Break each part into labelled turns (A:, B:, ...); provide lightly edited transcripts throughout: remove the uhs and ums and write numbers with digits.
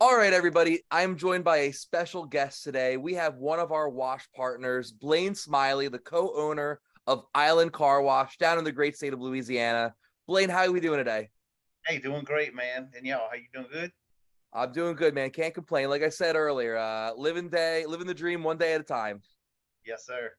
A: All right, everybody. I'm joined by a special guest today. We have one of our wash partners, Blane Smiley, the co-owner of Island Car Wash down in the great state of Louisiana. Blane, how are we doing today?
B: Hey, doing great, man. And y'all, how you doing? Good?
A: I'm doing good, man. Can't complain. Like I said earlier, living the dream one day at a time.
B: Yes, sir.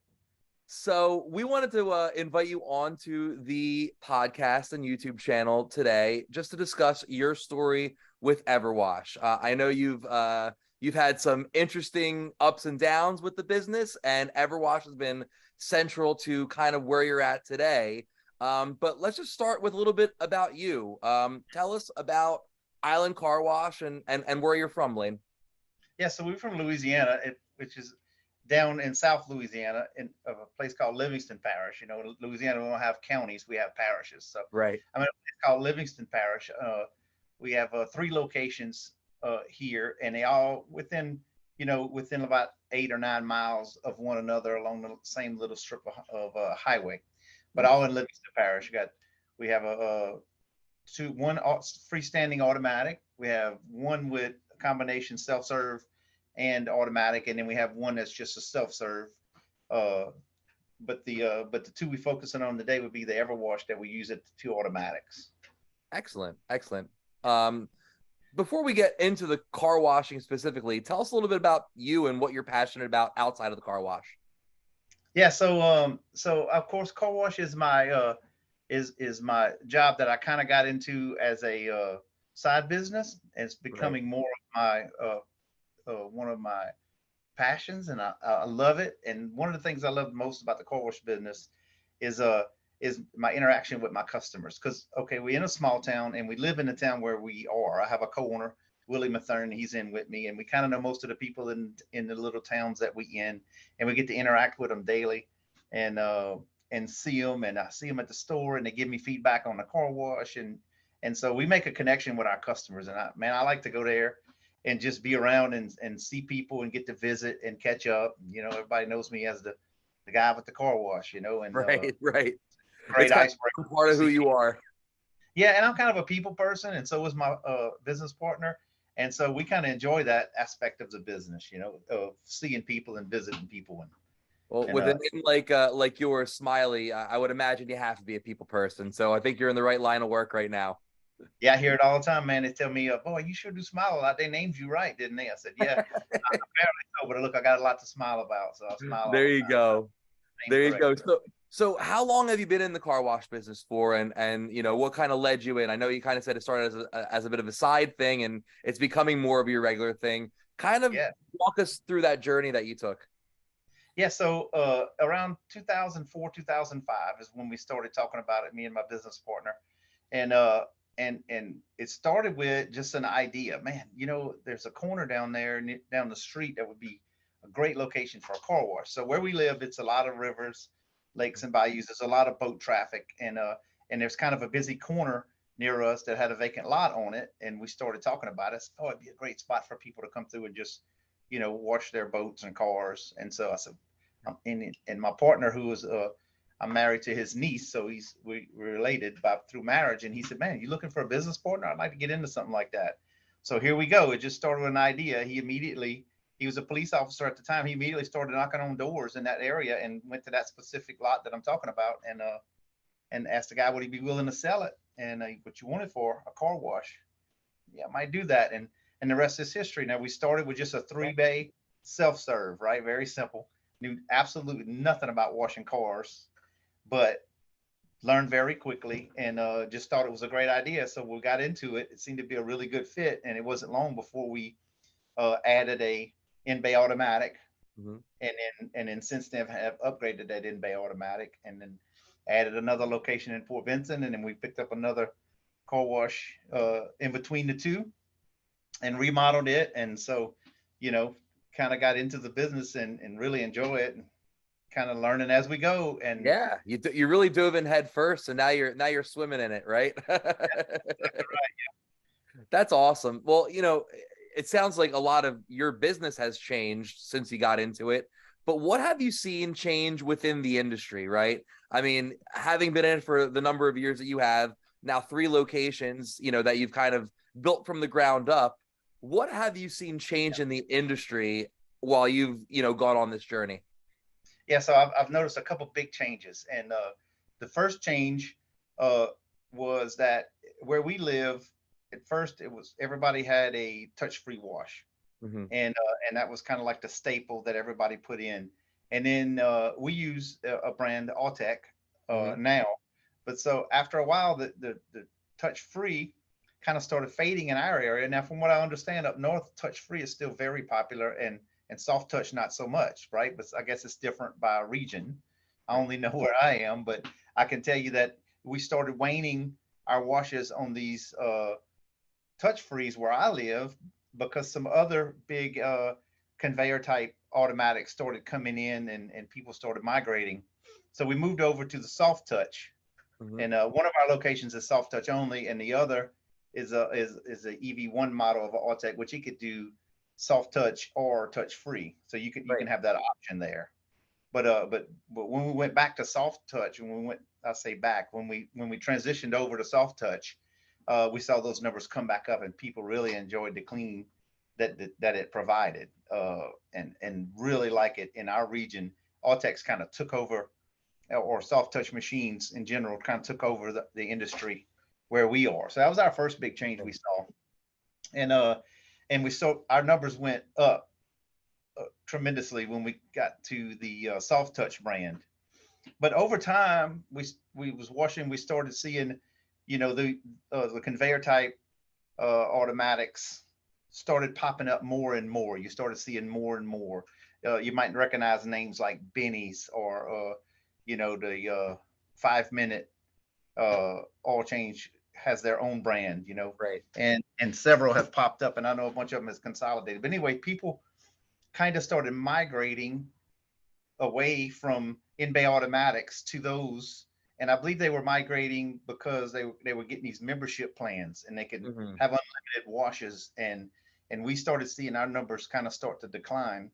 A: So we wanted to invite you onto the podcast and YouTube channel today, just to discuss your story with EverWash. I know you've had some interesting ups and downs with the business, and EverWash has been central to kind of where you're at today. But let's just start with a little bit about you. Tell us about Island Car Wash and where you're from, Lane.
B: Yeah, so we're from Louisiana, which is down in South Louisiana, in of a place called Livingston Parish. Louisiana, we don't have counties; we have parishes. So
A: Right.
B: I'm in a place called Livingston Parish. We have three locations here, and they all within about 8 or 9 miles of one another along the same little strip of highway, but all in Livingston Parish. We have one freestanding automatic. We have one with a combination self-serve and automatic, and then we have one that's just a self-serve. Uh, but the two we focusing on today would be the EverWash that we use at the two automatics.
A: Excellent, excellent. Um, Before we get into the car washing specifically, tell us a little bit about you and what you're passionate about outside of the car wash.
B: Yeah, so of course, car wash is my job that I kind of got into as a side business. It's
A: Right.
B: becoming more of my one of my passions, and I love it. And one of the things I love most about the car wash business is uh is my interaction with my customers. Because okay, we're in a small town and we live in the town where we are. I have a co-owner, Willie Mathern. He's in with me, and we kind of know most of the people in the little towns that we in, and we get to interact with them daily, and see them, and I see them at the store, and they give me feedback on the car wash, and so we make a connection with our customers. And I like to go there and just be around and see people and get to visit and catch up. Everybody knows me as the guy with the car wash, and
A: Right, right. It's
B: great
A: kind
B: icebreaker
A: of part
B: to
A: of who
B: see
A: you
B: people.
A: are.
B: Yeah, and I'm kind of a people person, and so is my business partner. And so we kind of enjoy that aspect of the business, of seeing people and visiting people.
A: Well,
B: And
A: with a name like yours, Smiley, I would imagine you have to be a people person. So I think you're in the right line of work right now.
B: Yeah, I hear it all the time, man. They tell me, boy, you sure do smile a lot. They named you right, didn't they? I said, yeah, apparently so, but look, I got a lot to smile about, so I smile
A: There
B: all the
A: you
B: time.
A: go.
B: Named
A: There you go.
B: correctly.
A: So how long have you been in the car wash business for, and what kind of led you in? I know you kind of said it started as a bit of a side thing, and it's becoming more of your regular thing. Kind of
B: Yeah.
A: walk us through that journey that you took.
B: Yeah, so around 2004, 2005 is when we started talking about it, me and my business partner, and it started with just an idea. Man, there's a corner down there, down the street, that would be a great location for a car wash. So where we live, it's a lot of rivers, lakes, and bayous. There's a lot of boat traffic, and there's kind of a busy corner near us that had a vacant lot on it. And we started talking about it. Oh, it'd be a great spot for people to come through and just wash their boats and cars. And so I said, and my partner, who was I'm married to his niece, so we're related through marriage. And he said, "Man, you looking for a business partner? I'd like to get into something like that." So here we go. It just started with an idea. He was a police officer at the time. He immediately started knocking on doors in that area and went to that specific lot that I'm talking about, and asked the guy would he be willing to sell it, and what you want it for, a car wash. Yeah, I might do that. And the rest is history. Now, we started with just a 3 bay self-serve, right? Very simple. Knew absolutely nothing about washing cars, but learned very quickly, and just thought it was a great idea. So we got into it. It seemed to be a really good fit, and it wasn't long before we added a in-bay automatic,
A: Mm-hmm.
B: and then since then have upgraded that in-bay automatic, and then added another location in Fort Vincent, and then we picked up another car wash in between the two and remodeled it. And so, you know, kind of got into the business and really enjoy it, and kind of learning as we go. And
A: Yeah, you really dove in head first, and now you're swimming in it, right? That's awesome. Well, it sounds like a lot of your business has changed since you got into it. But what have you seen change within the industry, right? I mean, having been in it for the number of years that you have, now three locations, that you've kind of built from the ground up. What have you seen change in the industry while you've, gone on this journey?
B: Yeah, so I've noticed a couple big changes, and the first change uh, was that where we live, at first it was everybody had a touch-free wash,
A: Mm-hmm.
B: and that was kind of like the staple that everybody put in. And then we use a brand Altec
A: Mm-hmm.
B: now, but so after a while, the touch-free kind of started fading in our area. Now, from what I understand, up north, touch-free is still very popular, and soft touch not so much, right? But I guess it's different by region. I
A: Right.
B: only know where I am, but I can tell you that we started waning our washes on these touch frees where I live because some other big conveyor type automatics started coming in, and people started migrating. So we moved over to the soft touch,
A: Mm-hmm.
B: and one of our locations is soft touch only, and the other is a EV1 model of Autec, which it could do soft touch or touch free. So you can
A: Right.
B: have that option there. But when we went back to soft touch, when we went, I say back, when we transitioned over to soft touch, we saw those numbers come back up, and people really enjoyed the clean that it provided, and really like it in our region. Altex kind of took over, or soft touch machines in general kind of took over the industry where we are. So that was our first big change we saw, and we saw our numbers went up tremendously when we got to the soft touch brand. But over time, we was washing, we started seeing, the conveyor type automatics started popping up more and more. You started seeing more and more. You might recognize names like Benny's, or the 5 minute oil change has their own brand,
A: Right.
B: and several have popped up, and I know a bunch of them is consolidated. But anyway, people kind of started migrating away from in-bay automatics to those, and I believe they were migrating because they were getting these membership plans, and they could
A: Mm-hmm.
B: have unlimited washes, and we started seeing our numbers kind of start to decline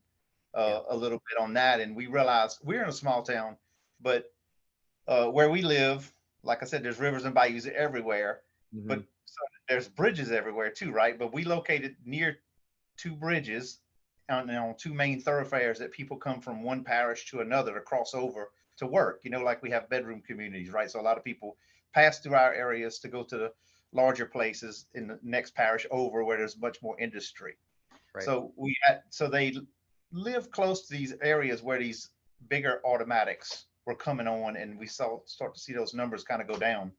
A: Yeah.
B: a little bit on that, and we realized we're in a small town, but where we live, like I said, there's rivers and bayous everywhere,
A: Mm-hmm.
B: but so there's bridges everywhere too, right? But we located near two bridges on two main thoroughfares that people come from one parish to another to cross over to work. Like we have bedroom communities, right? So a lot of people pass through our areas to go to the larger places in the next parish over where there's much more industry.
A: Right.
B: So they live close to these areas where these bigger automatics were coming on, and we saw start to see those numbers kind of go down.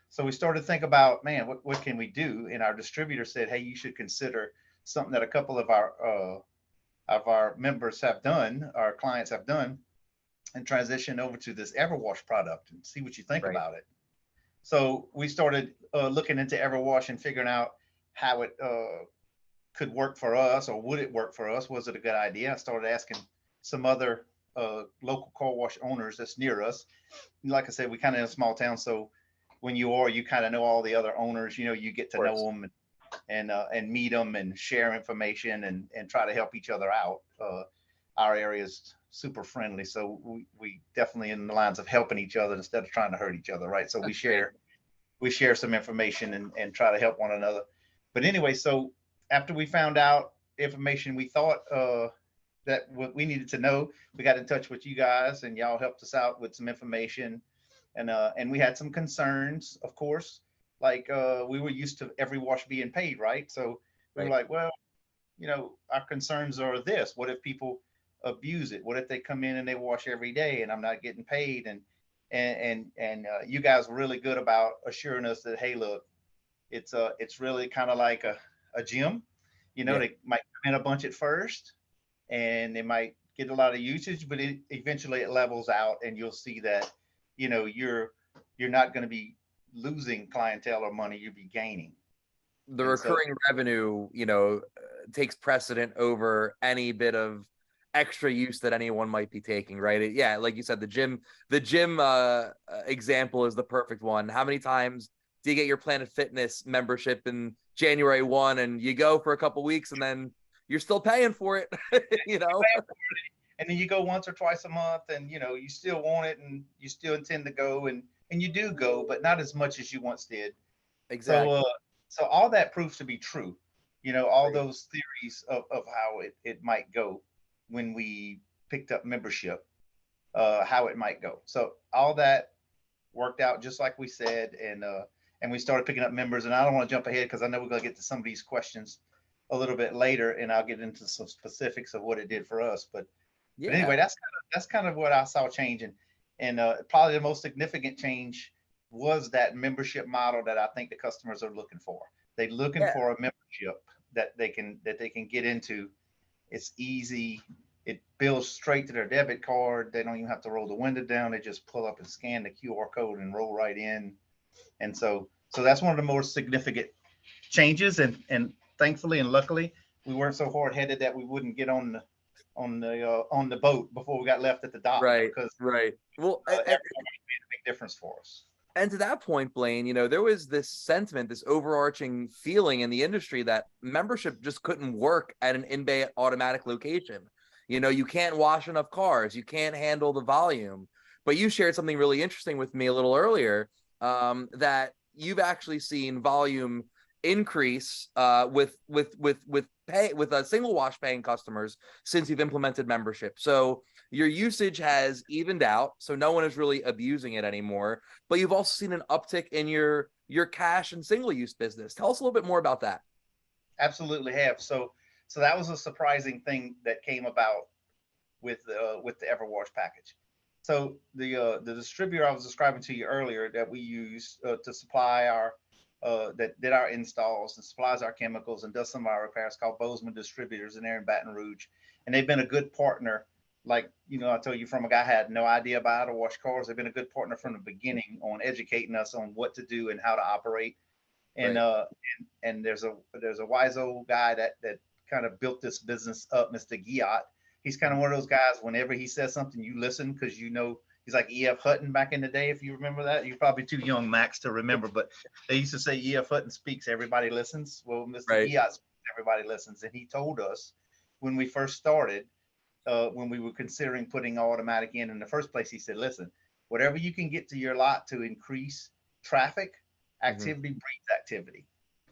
B: So we started to think about, man, what can we do? And our distributor said, hey, you should consider something that a couple of our members have done, our clients have done, and transition over to this EverWash product and see what you think
A: Right.
B: about it. So we started looking into EverWash and figuring out how it could work for us, or would it work for us? Was it a good idea? I started asking some other local car wash owners that's near us. Like I said, we kind of in a small town, so when you kind of know all the other owners. You get
A: Of
B: to know
A: course.
B: them, and meet them and share information, and try to help each other out. Our area is super friendly, so we definitely in the lines of helping each other instead of trying to hurt each other, right? So we
A: That's great.
B: share some information, and try to help one another. But anyway, so after we found out information we thought that what we needed to know, we got in touch with you guys, and y'all helped us out with some information, and we had some concerns, of course. Like we were used to every wash being paid, right? So we were
A: Right.
B: like, well, our concerns are this: what if people abuse it? What if they come in and they wash every day, and I'm not getting paid? And you guys were really good about assuring us that, hey, look, it's really kind of like a gym.
A: Yeah.
B: They might come in a bunch at first, and they might get a lot of usage, but eventually it levels out, and you'll see that you're not going to be losing clientele or money; you'll be gaining.
A: The
B: And so,
A: recurring revenue, takes precedent over any bit of extra use that anyone might be taking, right? Yeah, like you said, the gym example is the perfect one. How many times do you get your Planet Fitness membership in January 1 and you go for a couple weeks and then you're still paying for it, you know?
B: and then you go once or twice a month, and you still want it, and you still intend to go, and you do go, but not as much as you once did. So
A: Exactly.
B: so all that proves to be true. all
A: Great.
B: those theories of how it might go when we picked up membership, how it might go. So all that worked out just like we said, and we started picking up members. And I don't want to jump ahead because I know we're going to get to some of these questions a little bit later, and I'll get into some specifics of what it did for us. But
A: Yeah.
B: anyway, that's kind of what I saw changing, and probably the most significant change was that membership model that I think the customers are looking for. They're looking
A: Yeah.
B: for a membership that they can get into. It's easy. It bills straight to their debit card. They don't even have to roll the window down. They just pull up and scan the QR code and roll right in. And so that's one of the more significant changes. And thankfully and luckily, we weren't so hard headed that we wouldn't get on the boat before we got left at the dock,
A: Right.
B: because
A: Right. Well,
B: everyone made a big difference for us.
A: and to that point, Blane, there was this sentiment, this overarching feeling in the industry that membership just couldn't work at an in-bay automatic location. You can't wash enough cars, you can't handle the volume. But you shared something really interesting with me a little earlier, that you've actually seen volume increase with single wash paying customers since you've implemented membership. So your usage has evened out, so no one is really abusing it anymore. But you've also seen an uptick in your cash and single use business. Tell us a little bit more about that.
B: Absolutely have. So that was a surprising thing that came about with the EverWash package. So the distributor I was describing to you earlier that we use to supply our that did our installs and supplies our chemicals and does some of our repairs, called Bozeman Distributors, and they're in Baton Rouge, and they've been a good partner. Like, I told you, from a guy who had no idea about how to wash cars, they've been a good partner from the beginning on educating us on what to do and how to operate. And
A: Right.
B: there's a wise old guy that kind of built this business up, Mr. Giat. He's kind of one of those guys. Whenever he says something, you listen, because he's like E.F. Hutton back in the day. If you remember that, you're probably too young, Max, to remember, but they used to say E.F. Hutton speaks, everybody listens. Well, Mr.
A: Right.
B: Giat speaks, everybody listens, and he told us when we first started, when we were considering putting automatic in the first place, he said, "Listen, whatever you can get to your lot to increase traffic,
A: Mm-hmm.
B: activity breeds activity."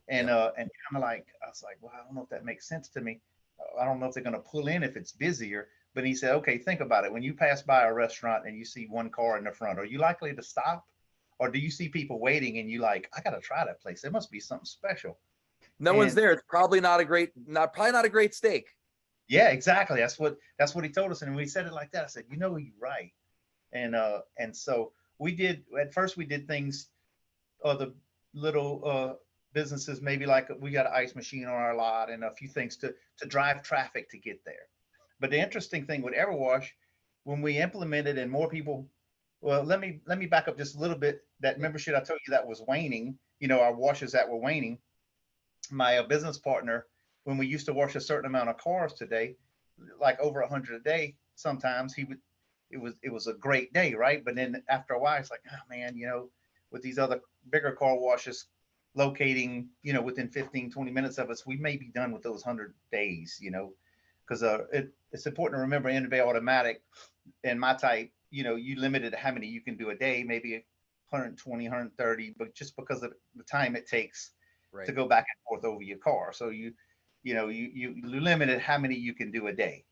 B: And
A: Yeah.
B: and kind of like, I was like, well, I don't know if that makes sense to me. I don't know if they're going to pull in if it's busier. But he said, okay, think about it. When you pass by a restaurant and you see one car in the front, are you likely to stop? Or do you see people waiting and you like, I got to try that place. There must be something special.
A: No one's
B: And
A: there. It's probably not a great steak.
B: yeah, exactly. That's what he told us. And when he said it like that, I said, you're right. And so we did, at first we did things, the little businesses, maybe like we got an ice machine on our lot and a few things to drive traffic to get there. But the interesting thing with EverWash, when we implemented and more people, well, let me back up just a little bit. That
A: Yeah.
B: membership I told you that was waning, our washes that were waning. My business partner, when we used to wash a certain amount of cars today, like over 100 a day, sometimes he would, it was a great day, right? But then after a while, it's like, oh man, with these other bigger car washes locating, within 15, 20 minutes of us, we may be done with those 100 days, because it's important to remember in bay automatic and my type, you limited how many you can do a day, maybe 120, 130, but just because of the time it takes to
A: Right.
B: go back and forth over your car. So you limited how many you can do a day.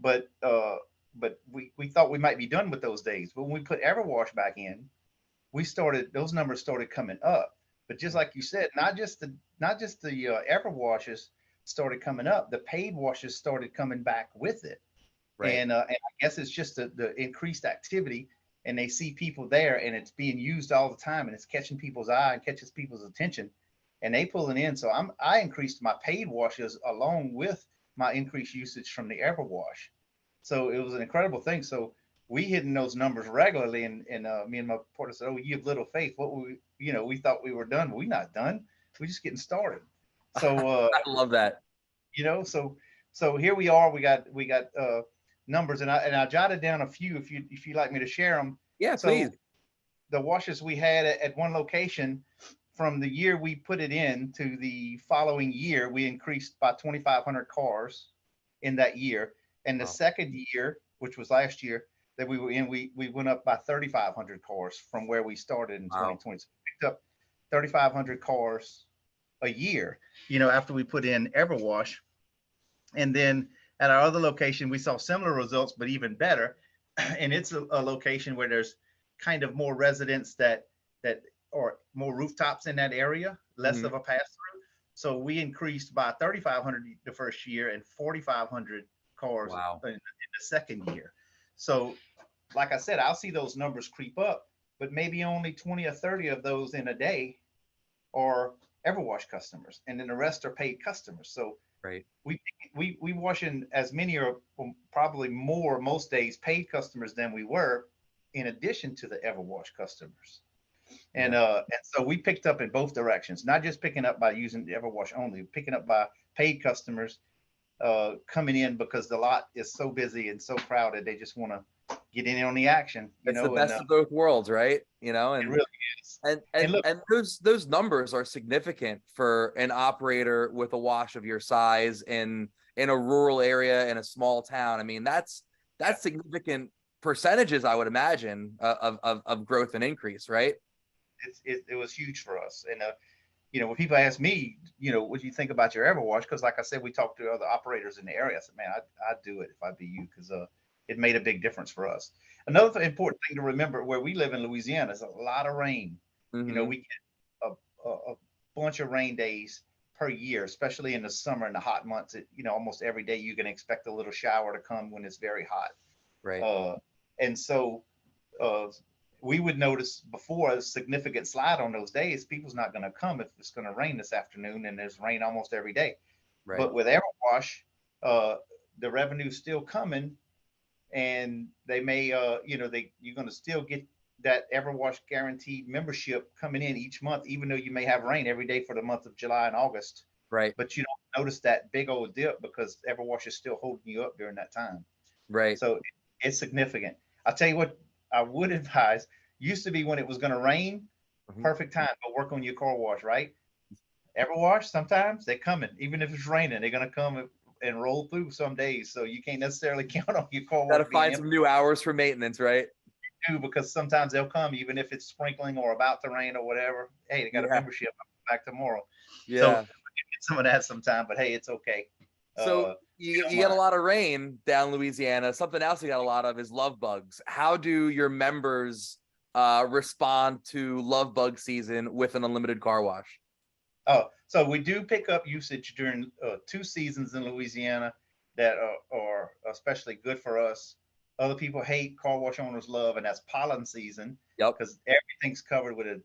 B: But we thought we might be done with those days. But when we put EverWash back in, those numbers started coming up. But just like you said, not just the EverWashes started coming up, the paid washes started coming back with it.
A: Right.
B: And I guess it's just the increased activity, and they see people there, and it's being used all the time, and it's catching people's eye and catches people's attention, and they pulling in. So I increased my paid washes along with my increased usage from the EverWash. So it was an incredible thing. So we hitting those numbers regularly, and me and my partner said, "Oh, you have little faith. What we thought we were done, but we're not done. We're just getting started." So
A: I love that.
B: so here we are. We got numbers, and I jotted down a few if you like me to share them.
A: Yeah,
B: So
A: please.
B: the washes we had at one location, from the year we put it in to the following year, we increased by 2,500 cars in that year. And the
A: Wow.
B: second year, which was last year that we were in, we went up by 3,500 cars from where we started in
A: Wow.
B: 2020. So we picked up 3,500 cars a year, after we put in EverWash. And then at our other location, we saw similar results, but even better. And it's a location where there's kind of more residents that or more rooftops in that area, less of a pass through. So we increased by 3,500 the first year and 4,500 cars
A: Wow.
B: in the second year. So, like I said, I'll see those numbers creep up, but maybe only 20 or 30 of those in a day are EverWash customers, and then the rest are paid customers. So
A: Right.
B: we wash in as many or probably more most days paid customers than we were, in addition to the EverWash customers. And so we picked up in both directions, not just picking up by using the EverWash only, picking up by paid customers coming in because the lot is so busy and so crowded, they just want to get in on the action.
A: It's the best of both worlds, right?
B: It really is.
A: And
B: Look,
A: and those numbers are significant for an operator with a wash of your size in a rural area in a small town. I mean, that's significant percentages, I would imagine, of growth and increase, right?
B: it was huge for us. And when people ask me, what do you think about your EverWash? Because like I said, we talked to other operators in the area. I said, man, I'd do it if I'd be you, because it made a big difference for us. Another important thing to remember, where we live in Louisiana, is a lot of rain. We get a bunch of rain days per year, especially in the summer and the hot months. Almost every day you can expect a little shower to come when it's very hot.
A: Right.
B: And so uh, we would notice before a significant slide on those days. People's not going to come if it's going to rain this afternoon, and there's rain almost every day.
A: Right.
B: But with EverWash, the revenue's still coming, and they may, you're going to still get that EverWash guaranteed membership coming in each month, even though you may have rain every day for the month of July and August.
A: Right.
B: But you don't notice that big old dip because EverWash is still holding you up during that time.
A: Right.
B: So it's significant. I'll tell you what I would advise. Used to be when it was going to rain, perfect time to work on your car wash, right? EverWash, sometimes they're coming. Even if it's raining, they're going to come and roll through some days. So you can't necessarily count on your car wash.
A: Got to find some new hours for maintenance, right?
B: Because sometimes they'll come even if it's sprinkling or about to rain or whatever. Hey, they got a membership. I'll back tomorrow.
A: Yeah.
B: So get some of that sometime, but hey, it's okay.
A: So you get a lot of rain down Louisiana. Something else you got a lot of is love bugs. How do your members respond to love bug season with an unlimited car wash?
B: So we do pick up usage during 2 seasons in Louisiana that are especially good for us. Other people hate, car wash owners love, and that's pollen season.
A: Yep.
B: Because everything's covered with a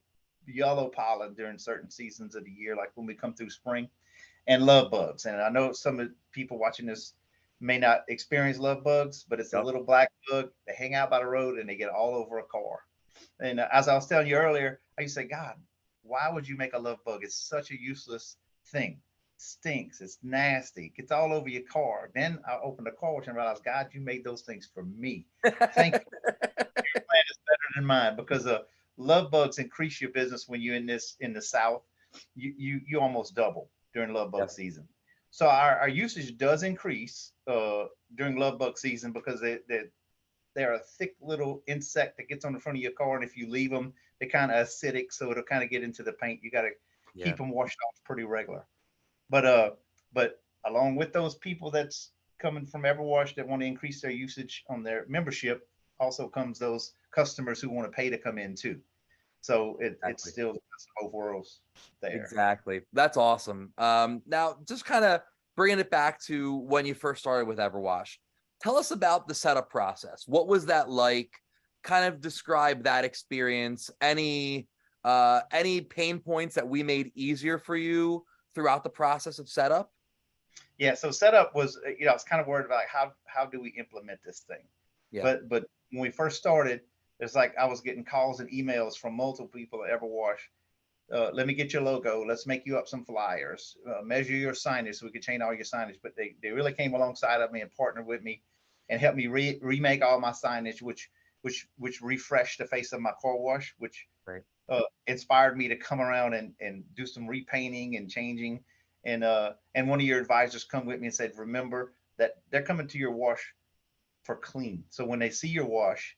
B: yellow pollen during certain seasons of the year, like when we come through spring, and love bugs. And I know some of the people watching this may not experience love bugs, but it's a little black bug. They hang out by the road and they get all over a car. And as I was telling you earlier, I used to say, God, why would you make a love bug? It's such a useless thing. Stinks. It's nasty. Gets all over your car. Then I opened the car wash and realized, God, you made those things for me. Thank you. Your plan is better than mine, because love bugs increase your business when you're in the South. You almost double during love bug season. So our usage does increase during love bug season, because they're a thick little insect that gets on the front of your car, and if you leave them, they're kind of acidic, so it'll kind of get into the paint. You got to keep them washed off pretty regular. But along with those people that's coming from EverWash that want to increase their usage on their membership, also comes those customers who want to pay to come in too. So it's still both worlds there.
A: Exactly. That's awesome. Now, just kind of bringing it back to when you first started with EverWash, tell us about the setup process. What was that like? Kind of describe that experience. Any pain points that we made easier for you throughout the process of setup?
B: Yeah, so setup was, I was kind of worried about how do we implement this thing? Yeah. But when we first started, it's like I was getting calls and emails from multiple people at EverWash. Let me get your logo. Let's make you up some flyers. Measure your signage so we could change all your signage. But they really came alongside of me and partnered with me and helped me remake all my signage, which refreshed the face of my car wash, which inspired me to come around and do some repainting and changing. And one of your advisors come with me and said, remember that they're coming to your wash for clean. So when they see your wash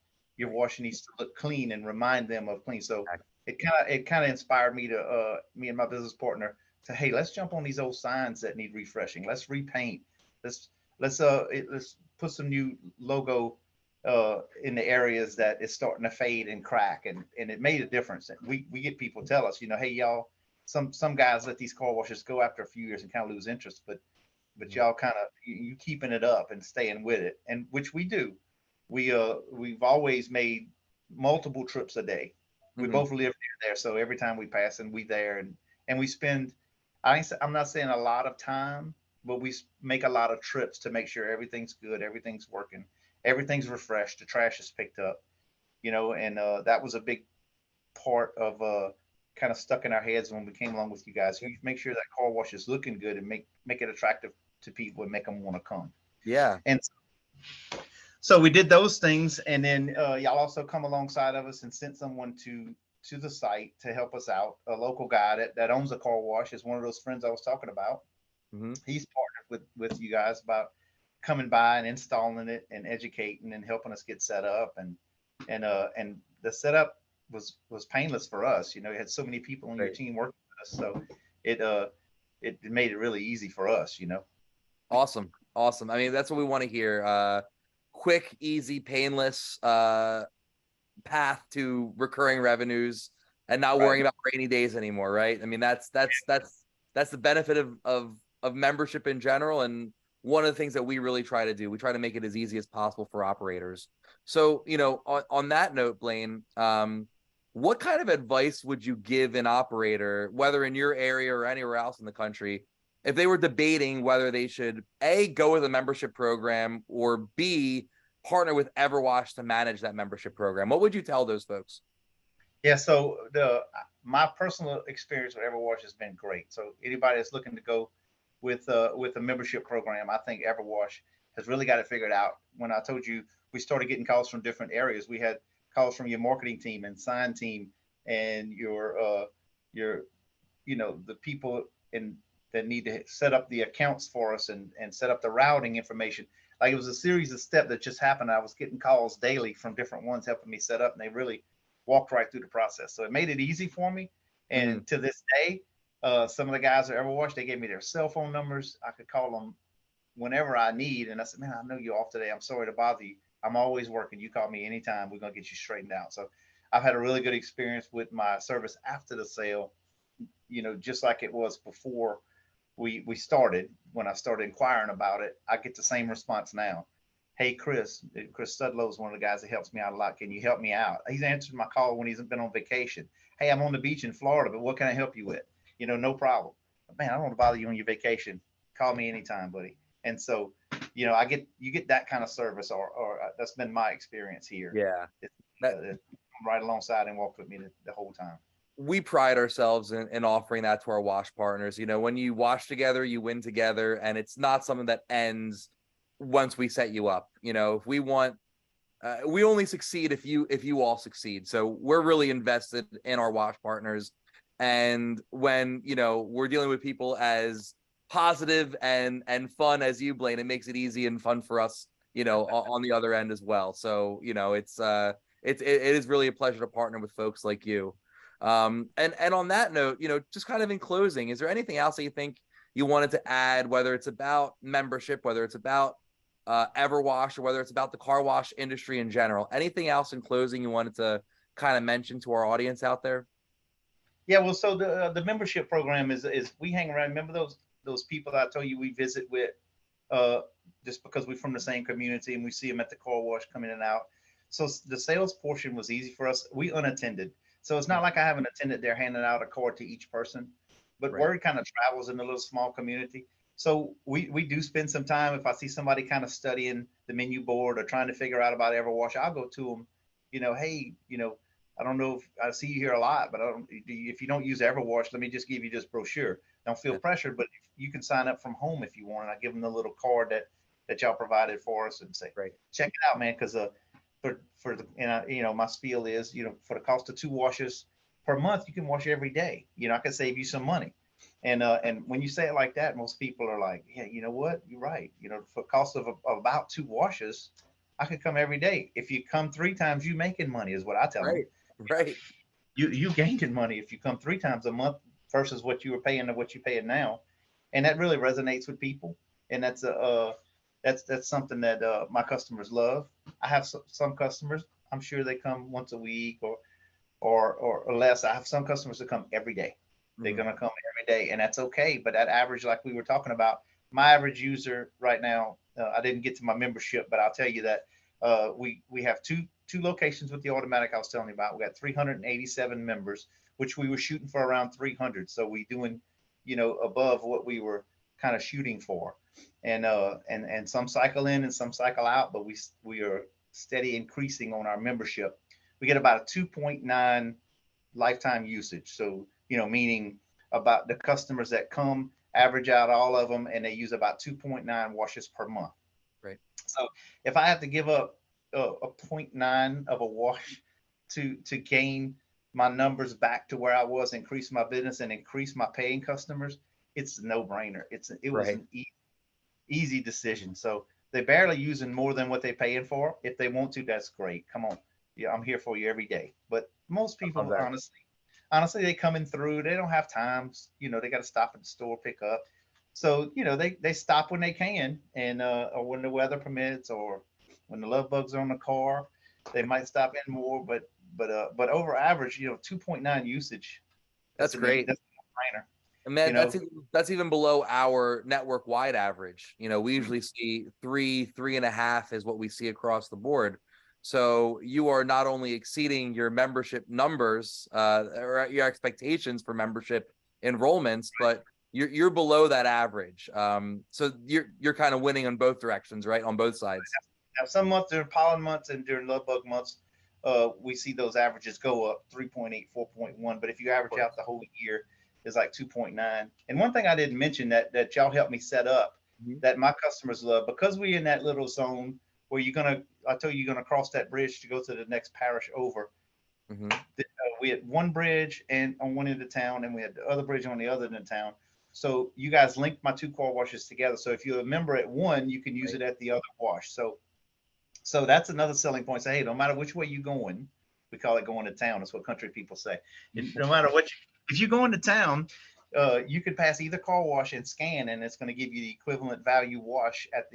B: needs to look clean and remind them of clean. So it kind of inspired me to me and my business partner to, hey, let's jump on these old signs that need refreshing. Let's repaint. Let's let's put some new logo in the areas that is starting to fade and crack, and it made a difference. We get people tell us, hey, y'all, some guys let these car washes go after a few years and kind of lose interest, but y'all kind of you keeping it up and staying with it, and which we do. We've always made multiple trips a day. We both live near there, so every time we pass and we there, and we spend. I'm not saying a lot of time, but we make a lot of trips to make sure everything's good, everything's working, everything's refreshed, the trash is picked up, and that was a big part of kind of stuck in our heads when we came along with you guys. You make sure that car wash is looking good and make it attractive to people and make them want to come.
A: Yeah.
B: And so we did those things, and then y'all also come alongside of us and sent someone to the site to help us out. A local guy that owns a car wash is one of those friends I was talking about. He's partnered with you guys about coming by and installing it and educating and helping us get set up, and the setup was painless for us. You had so many people on your team working with us, so it made it really easy for us.
A: Awesome. I mean, that's what we want to hear. Quick, easy, painless path to recurring revenues and not worrying about rainy days anymore, right? I mean, that's the benefit of membership in general, and one of the things that we really try to do. We try to make it as easy as possible for operators. So, on that note, Blane, what kind of advice would you give an operator, whether in your area or anywhere else in the country, if they were debating whether they should A, go with a membership program, or B, partner with EverWash to manage that membership program? What would you tell those folks?
B: Yeah, so my personal experience with EverWash has been great. So anybody that's looking to go with a membership program, I think EverWash has really got it figured out. When I told you we started getting calls from different areas, we had calls from your marketing team and sign team and your the people that need to set up the accounts for us and set up the routing information. Like, it was a series of steps that just happened. I was getting calls daily from different ones helping me set up, and they really walked right through the process. So it made it easy for me. And to this day, some of the guys at EverWash, they gave me their cell phone numbers. I could call them whenever I need. And I said, man, I know you're off today. I'm sorry to bother you. I'm always working. You call me anytime. We're going to get you straightened out. So I've had a really good experience with my service after the sale, just like it was before we started. When I started inquiring about it, I get the same response now. Hey, Chris Studlow is one of the guys that helps me out a lot. Can you help me out? He's answered my call when he's been on vacation. Hey, I'm on the beach in Florida, but what can I help you with? No problem. Man, I don't want to bother you on your vacation. Call me anytime, buddy. And so, you get that kind of service, or that's been my experience here.
A: Yeah.
B: It's right alongside and walked with me the whole time.
A: We pride ourselves in offering that to our wash partners. When you wash together, you win together, and it's not something that ends once we set you up. If we want, we only succeed if you all succeed. So we're really invested in our wash partners, and when we're dealing with people as positive and fun as you, Blane, it makes it easy and fun for us, on the other end as well. So it is really a pleasure to partner with folks like you. And on that note, just kind of in closing, is there anything else that you think you wanted to add, whether it's about membership, whether it's about EverWash, or whether it's about the car wash industry in general? Anything else in closing you wanted to kind of mention to our audience out there?
B: Yeah, well, so the membership program is we hang around. Remember those people that I told you we visit with, just because we're from the same community and we see them at the car wash coming in and out. So the sales portion was easy for us. We unattended. So it's not like I have an attendant there handing out a card to each person, but word kind of travels in a little small community. So we do spend some time. If I see somebody kind of studying the menu board or trying to figure out about EverWash, I'll go to them, hey, I don't know if I see you here a lot, but if you don't use EverWash, let me just give you this brochure. Don't feel pressured, but you can sign up from home if you want. And I give them the little card that y'all provided for us and say, check it out, man. Cause for the, my spiel is, for the cost of 2 washes per month, you can wash every day. I can save you some money. And when you say it like that, most people are like, yeah, you know what? You're right. For the cost of about 2 washes, I could come every day. If you come 3 times, you making money is what I tell them.
A: Right.
B: You gaining money if you come 3 times a month. versus what you were paying and what you're paying now. And that really resonates with people. And that's something that my customers love. I have some customers, I'm sure they come once a week or less. I have some customers that come every day. They're
A: Mhm.
B: going to come every day, and that's okay. But that average, like we were talking about, my average user right now, I didn't get to my membership, but I'll tell you that we have two locations with the automatic I was telling you about. We got 387 members, which we were shooting for around 300. So we doing, above what we were kind of shooting for, and some cycle in and some cycle out, but we are steady increasing on our membership. We get about a 2.9 lifetime usage. So, meaning about the customers that come average out all of them and they use about 2.9 washes per month.
A: Right.
B: So if I have to give up a point 0.9 of a wash to gain my numbers back to where I was, increase my business and increase my paying customers, it's a no brainer. It was
A: Right.
B: an easy decision. So they're barely using more than what they're paying for. If they want to, that's great. Come on. Yeah, I'm here for you every day. But most
A: I love
B: people,
A: that.
B: honestly, they coming through. They don't have time. They got to stop at the store, pick up. So, they stop when they can, and or when the weather permits, or when the love bugs are on the car, they might stop in more. But over average, 2.9 usage.
A: That's great.
B: That's a no-brainer.
A: And
B: You
A: man,
B: know,
A: that's even below our network wide average. We usually see 3.5 is what we see across the board. So you are not only exceeding your membership numbers, or your expectations for membership enrollments, but you're below that average. So you're kind of winning on both directions, right? On both sides.
B: Now, some months during pollen months and during love bug months, we see those averages go up 3.8, 4.1. But if you
A: Of
B: average out
A: course.
B: the whole year, it's like 2.9. And one thing I didn't mention that y'all helped me set up
A: Mhm.
B: that my customers love, because we're in that little zone where I told you, you're going to cross that bridge to go to the next parish over.
A: Mhm.
B: We had one bridge and on one end of town, and we had the other bridge on the other end of town. So you guys linked my two car washes together. So if you're a member at one, you can use
A: Right.
B: it at the other wash. So that's another selling point. Say, hey, no matter which way you're going, we call it going to town. That's what country people say. No matter what, if you go into town, you could pass either car wash and scan, and it's going to give you the equivalent value wash at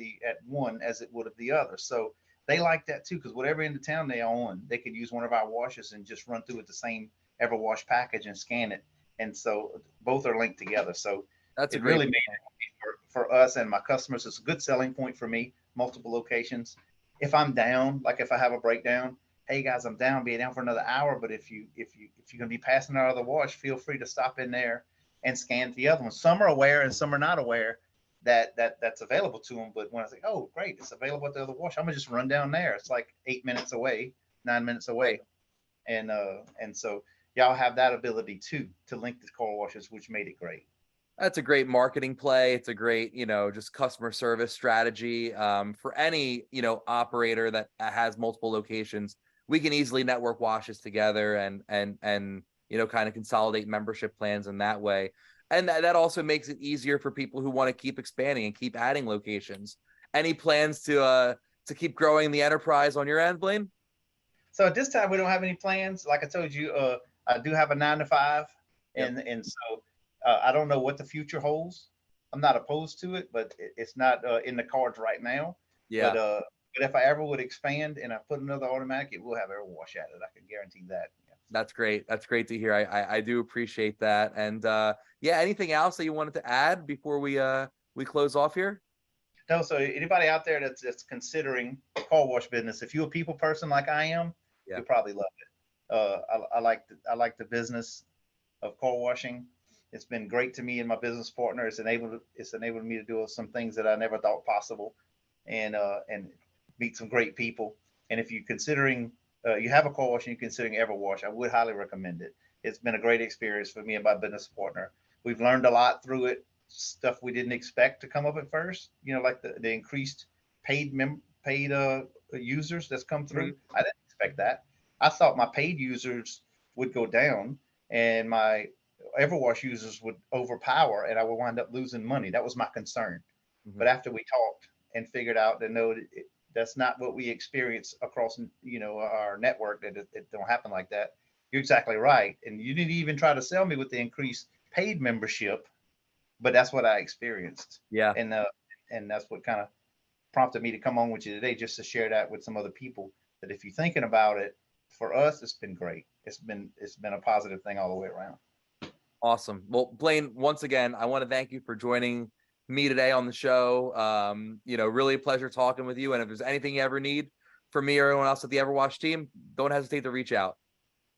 B: one as it would of the other. So they like that too, because whatever end of town they are on, they could use one of our washes and just run through with the same EverWash package and scan it. And so both are linked together. So
A: That's a
B: it
A: great
B: really made it for us and my customers. It's a good selling point for me. Multiple locations. If I'm down, like if I have a breakdown, hey guys, I'm down, be down for another hour. But if you're gonna be passing our other wash, feel free to stop in there and scan the other one. Some are aware and some are not aware that's available to them. But when I say, oh great, it's available at the other wash, I'm gonna just run down there. It's like 8 minutes away, 9 minutes
A: right.
B: away, and so y'all have that ability too to link the car washes, which made it great.
A: That's a great marketing play. It's a great, just customer service strategy, for any, operator that has multiple locations. We can easily network washes together and kind of consolidate membership plans in that way. And that also makes it easier for people who want to keep expanding and keep adding locations. Any plans to keep growing the enterprise on your end, Blane?
B: So at this time, we don't have any plans. Like I told you, I do have a 9 to 5,
A: Yep.
B: and so I don't know what the future holds. I'm not opposed to it, but it's not in the cards right now. But
A: Yeah.
B: uh, but if I ever would expand and I put another automatic, it will have air wash at it. I can guarantee that. Yeah.
A: That's great. That's great to hear. I do appreciate that. And yeah, anything else that you wanted to add before we close off here?
B: No, so anybody out there that's considering car wash business, if you're a people person like I am,
A: Yeah.
B: you'll probably love it. I like the business of car washing. It's been great to me and my business partner. It's enabled me to do some things that I never thought possible, and meet some great people. And if you're considering you have a car wash and you're considering EverWash, I would highly recommend it. It's been a great experience for me and my business partner. We've learned a lot through it, stuff we didn't expect to come up at first. Like the increased paid users that's come through.
A: Mhm.
B: I didn't expect that. I thought my paid users would go down and my EverWash users would overpower and I would wind up losing money. That was my concern.
A: Mhm.
B: But after we talked and figured out that no, that's not what we experience across our network. That it don't happen like that. You're exactly right, and you didn't even try to sell me with the increased paid membership, but that's what I experienced.
A: Yeah.
B: And that's what kind of prompted me to come on with you today, just to share that with some other people. That if you're thinking about it, for us, it's been great. It's been a positive thing all the way around.
A: Awesome. Well, Blane, once again, I want to thank you for joining me today on the show. Really a pleasure talking with you. And if there's anything you ever need from me or anyone else at the EverWash team, don't hesitate to reach out.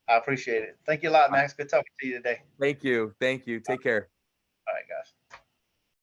B: I appreciate it. Thank you a lot, Max. Good talking to you today.
A: Thank you. Thank you. Take care.
B: All right, guys.